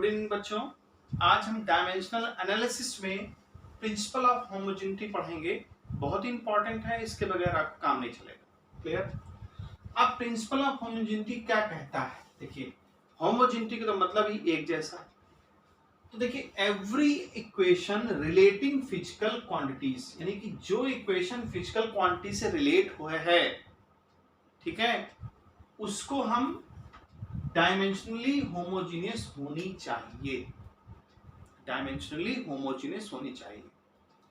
Good evening बच्चों। आज हम डायमेंशनल एनालिसिस में प्रिंसिपल ऑफ होमोजेनिटी पढ़ेंगे। बहुत ही इंपॉर्टेंट है, इसके बगैर आपका काम नहीं चलेगा। क्लियर? अब प्रिंसिपल ऑफ होमोजेनिटी क्या कहता है? देखिए, होमोजेनिटी का तो मतलब ही एक जैसा है। तो देखिए, every equation relating physical quantities, यानी कि जो इक्वेशन फिजिकल क्वांटिटी से रिलेट हुए है, ठीक है, उसको हम डायमेंशनली होमोजीनियस होनी चाहिए। डायमेंशनली होमोजीनियस होनी चाहिए,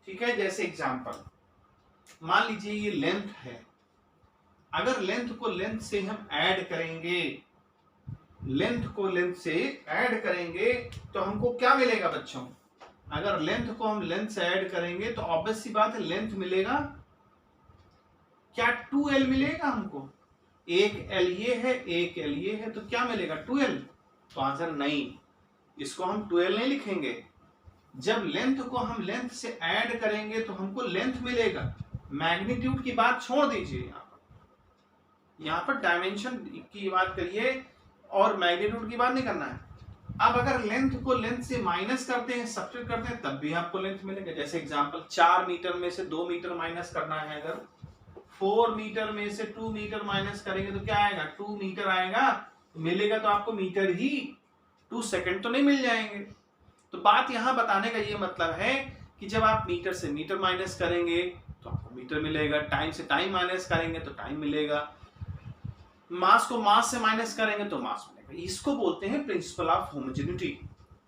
ठीक है। जैसे एग्जांपल मान लीजिए ये लेंथ है। अगर लेंथ को लेंथ से हम ऐड करेंगे, लेंथ को लेंथ से ऐड करेंगे तो हमको क्या मिलेगा बच्चों? अगर लेंथ को हम लेंथ से ऐड करेंगे तो ऑब्वियस सी बात है लेंथ मिलेगा क्या? 2l मिलेगा हमको। एक l ये है, एक l ये है, तो क्या मिलेगा? 2l। तो आंसर नहीं, इसको हम 2l नहीं लिखेंगे। जब लेंथ को हम लेंथ से ऐड करेंगे तो हमको लेंथ मिलेगा। मैग्नीट्यूड की बात छोड़ दीजिए, यहाँ पर डायमेंशन की बात करिए और मैग्नीट्यूड की बात नहीं करना है। अब अगर लेंथ को लेंथ से माइनस करते हैं, सब्ट्रैक्ट करते हैं, तब भी आपको लेंथ मिलेगा। जैसे एग्जांपल 4 मीटर में से 2 मीटर माइनस करना है, अगर 4 मीटर में से 2 मीटर माइनस करेंगे तो क्या आएगा? 2 मीटर आएगा। तो मिलेगा तो आपको मीटर ही, 2 सेकंड तो नहीं मिल जाएंगे। तो बात यहां बताने का ये मतलब है कि जब आप मीटर से मीटर माइनस करेंगे तो आपको मीटर मिलेगा, टाइम से टाइम माइनस करेंगे तो टाइम मिलेगा, मास को मास से माइनस करेंगे तो मास मिलेगा। इसको बोलते हैं प्रिंसिपल ऑफ होमोजेनिटी।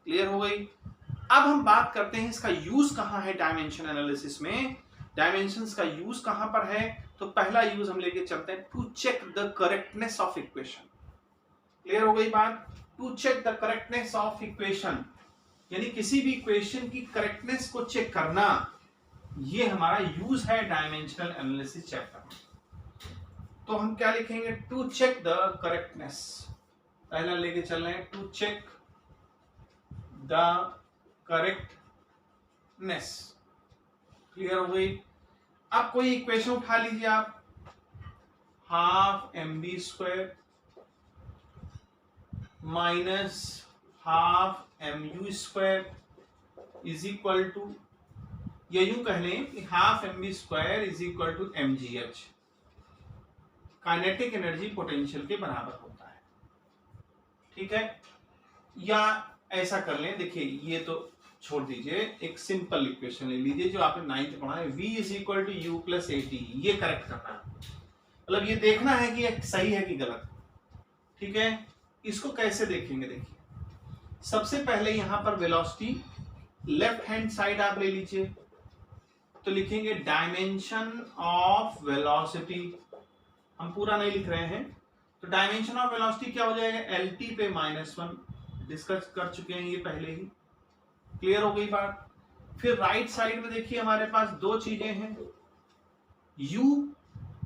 क्लियर हो गई? अब हम बात करते हैं इसका यूज कहां है डायमेंशन एनालिसिस में। डायमेंशंस का यूज कहां पर है? तो पहला यूज हम लेके चलते हैं to check the correctness of equation. Clear हो गई बात? To check the correctness of equation, यानी किसी भी इक्वेशन की करेक्टनेस को चेक करना, ये हमारा यूज है डायमेंशनल एनालिसिस चैप्टर में। तो हम क्या लिखेंगे? To check the correctness. पहला लेके चल रहे हैं to check the correctness. Clear हो गई? अब कोई इक्वेशन उठा लीजिए आप, half mv square minus half mu square is equal to, या यूं कह लें कि half mv square is equal to mgh। Kinetic energy potential के बराबर होता है, ठीक है। या ऐसा कर लें, देखिए ये तो छोड़ दीजिए, एक सिंपल इक्वेशन ले लीजिए जो आपने 9th पढ़ा है, v is equal to u plus at। ये करेक्ट करना है, मतलब ये देखना है कि ये सही है कि गलत, ठीक है। इसको कैसे देखेंगे? देखिए, सबसे पहले यहां पर वेलोसिटी लेफ्ट हैंड साइड आप ले लीजिए, तो लिखेंगे डायमेंशन ऑफ वेलोसिटी। हम पूरा नहीं लिख रहे हैं, तो डायमेंशन ऑफ वेलोसिटी क्या हो जाएगा? lt पे -1। डिस्कस कर चुके हैं ये पहले ही। क्लियर हो गई बात? फिर राइट साइड में देखिए हमारे पास दो चीजें हैं, u,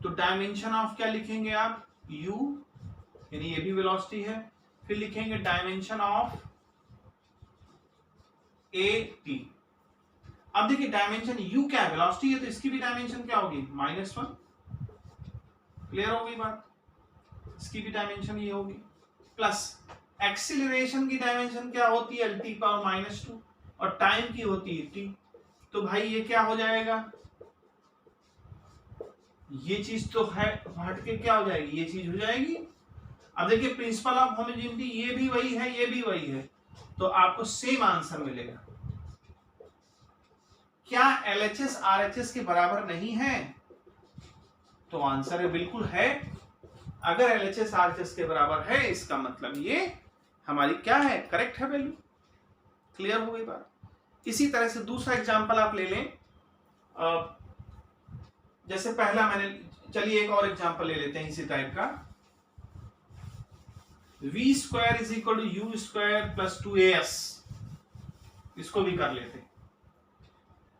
तो डायमेंशन ऑफ क्या लिखेंगे आप? u, यानी ये भी वेलोसिटी है। फिर लिखेंगे डायमेंशन ऑफ at। अब देखिए डायमेंशन u क्या है? वेलोसिटी है, तो इसकी भी डायमेंशन क्या होगी? -1। क्लियर हो गई बात? इसकी भी डायमेंशन ये होगी। प्लस एक्सीलरेशन की डायमेंशन क्या होती है? lt पावर -2, और टाइम की होती है t। तो भाई ये क्या हो जाएगा? ये चीज तो है, हट के क्या हो जाएगी? ये चीज हो जाएगी। अब देखिए प्रिंसिपल ऑफ होमोजेनिटी, ये भी वही है, ये भी वही है, तो आपको सेम आंसर मिलेगा। क्या LHS RHS के बराबर नहीं है? तो आंसर है बिल्कुल है। अगर LHS RHS के बराबर है, इसका मतलब ये हमारी क्या है? करेक्ट है वैल्यू। क्लियर हो गई बात? इसी तरह से दूसरा एग्जांपल आप ले लें, जैसे पहला मैंने, चलिए एक और एग्जांपल ले लेते हैं इसी टाइप का। v square is equal to u square plus 2as। इसको भी कर लेते हैं,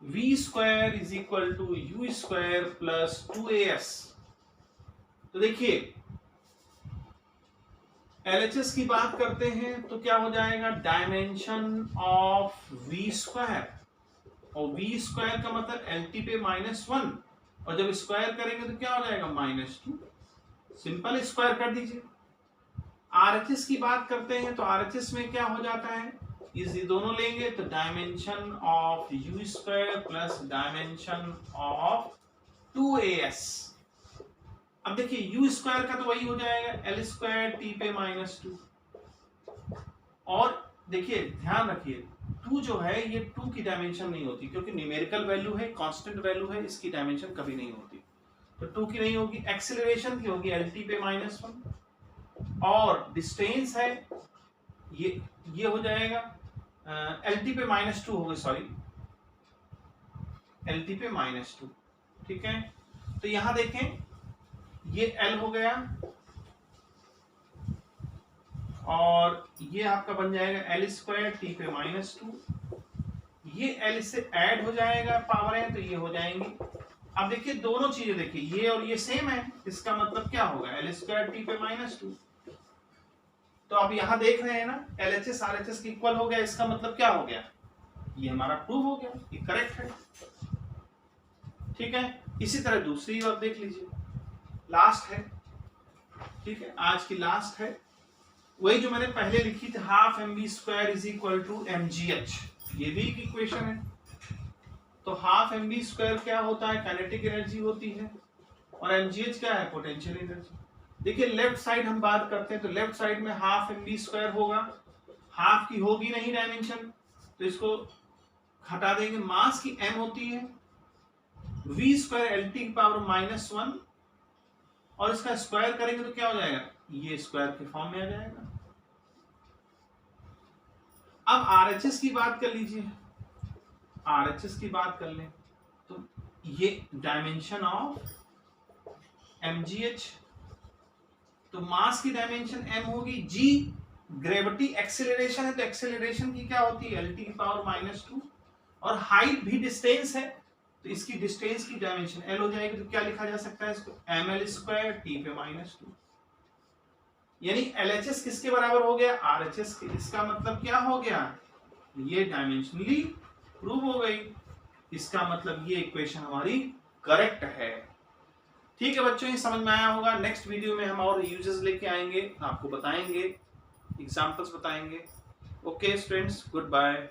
v square is equal to u square plus 2as। तो देखिए LHS की बात करते हैं तो क्या हो जाएगा? डायमेंशन ऑफ v स्क्वायर, और v स्क्वायर का मतलब lt पे -1, और जब स्क्वायर करेंगे तो क्या हो जाएगा? -2। सिंपल स्क्वायर कर दीजिए। RHS की बात करते हैं तो RHS में क्या हो जाता है? ये दोनों लेंगे तो dimension of you square plus dimension of 2as। अब देखिए यू स्क्वायर का तो वही हो जाएगा एल स्क्वायर टी पे -2। और देखिए ध्यान रखिए 2 जो है ये 2 की डायमेंशन नहीं होती, क्योंकि न्यूमेरिकल वैल्यू है, कांस्टेंट वैल्यू है, इसकी डायमेंशन कभी नहीं होती। तो 2 की नहीं होगी। एक्सेलरेशन की होगी एल टी पे -1। और डिस्टेंस है ये हो जाएगा एल टी पे -2 होगा, सॉरी एल टी पे -2। ठीक है, तो यहां देखें ये L हो गया और ये आपका बन जाएगा एल स्क्वायर टी पे -2। ये L से ऐड हो जाएगा, पावर है तो ये हो जाएंगी। अब देखिए दोनों चीजें देखिए ये और ये सेम है, इसका मतलब क्या होगा एल स्क्वायर टी पे -2। तो आप यहां देख रहे हैं ना LHS RHS इक्वल हो गया, इसका मतलब क्या हो गया, ये हमारा प्रूव हो गया, ये करेक्ट है। ठीक है, इसी तरह दूसरी बात देख लीजिए, लास्ट है। ठीक है, आज की लास्ट है, वही जो मैंने पहले लिखी थी half mv square is equal to mgh। ये भी एक इक्वेशन है। तो हाफ mv स्क्वायर क्या होता है, काइनेटिक एनर्जी होती है, और mgh क्या है, पोटेंशियल एनर्जी। देखिए लेफ्ट साइड हम बात करते हैं तो लेफ्ट साइड में हाफ mv स्क्वायर होगा, हाफ की होगी नहीं डायमेंशन तो इसको हटा देंगे। मास की m होती है v स्क्वायर एल टी की पावर -1, और इसका स्क्वायर करेंगे तो क्या हो जाएगा, ये स्क्वायर के फॉर्म में आ जाएगा। अब RHS की बात कर लीजिए, RHS की बात कर लें तो ये डायमेंशन ऑफ mgh, तो मास की डायमेंशन m होगी, g ग्रेविटी एक्सेलरेशन है तो एक्सेलरेशन की क्या होती है lt की पावर -2, और हाइट भी डिस्टेंस है तो इसकी डिस्टेंस की डायमेंशन l हो जाएगी। तो क्या लिखा जा सकता है इसको, ml स्क्वायर टी पे -2। यानी LHS किसके बराबर हो गया, RHS के। इसका मतलब क्या हो गया, ये डायमेंशनली प्रूव हो गई, इसका मतलब ये इक्वेशन हमारी करेक्ट है। ठीक है बच्चों, ये समझ में आया होगा। नेक्स्ट वीडियो में हम और यूजेस लेके आएंगे, आपको बताएंगे, एग्जांपल्स बताएंगे। Okay students, good bye.